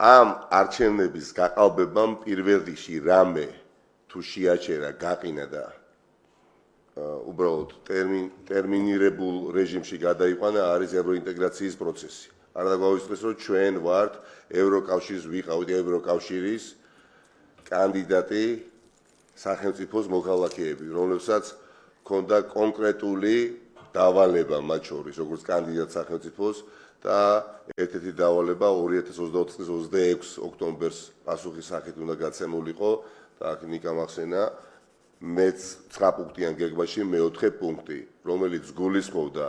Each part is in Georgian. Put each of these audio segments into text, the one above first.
ამ არჩევნების გაყალბებამ პირველ რიგში რამე თუ შეაჩერა გაყინა და უბრალოდ ტერმინირებულ რეჟიმში გადაიყვანა არის ევროინტეგრაციის პროცესი. არ დაგვაუწყდეს რომ ჩვენ ვართ ევროკავშირის ვიყავით ევროკავშირის კანდიდატი სახელმწიფოს მოქალაქეები, რომლებსაც ჰქონდა კონკრეტული დავალება მათ შორის, როგორც კანდიდატ სახელმწიფოს და ერთ-ერთი დავალება 2024 წლის 26 ოქტომბერს პასუხის სახით უნდა გაცემულიყო და აქ ნიკა მახსენა მეც 9 პუნქტიან გეგმაში მეოთხე პუნქტი, რომელიც გულისხმობდა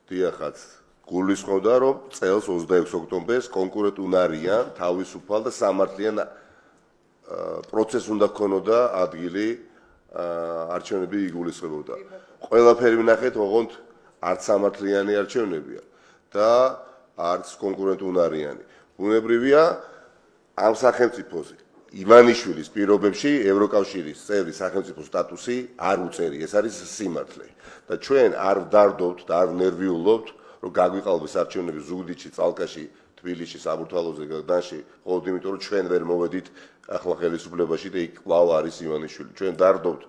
დიახაც გულისხმობდა რომ წელს 26 ოქტომბერს კონკრეტულად უნდა არიან თავისუფალ და სამართლიან პროცესს უნდა ქონოდა ადგილი არჩევნები იგულისხმებოდა. ყველაფერი ვნახეთ, ოღონდ არც სამართლიანი არჩევნებია და არც კონკურენტული არიანი. ბუნებრივია ამ სახელმწიფოზე ივანიშვილის პირობებში ევროკავშირის წევრი სახელმწიფოს სტატუსი არ უწერი, ეს არის სიმართლე. და ჩვენ არ ვდარდობთ და არ ვნერვიულობთ, რომ გაგვიყალბეს არჩევნები ზუგდიდში, წალკაში, თბილისში, საბურთალოზე, გაგდანში, მხოლოდ იმიტომ, რომ ჩვენ ვერ მოვედით ახლა ხელისუფლებაში და იქ კვლავ არის ივანიშვილი. ჩვენ ვდარდობთ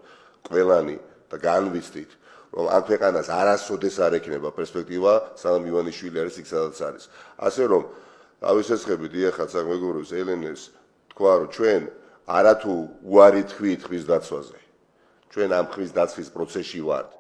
ყველანი და განვიცდით, რომ ამ ქვეყანას არასოდეს არ ექნება პერსპექტივა, სანამ ივანიშვილი არის იქ, სადაც არის. ასე რომ, დავისესხებით დიახაც აქ მეგობრებს ელენეს თქვა, რომ ჩვენ არათუ უარი თქვით ხმის დაცვაზე. ჩვენ ამ ხმის დაცვის პროცესში ვართ.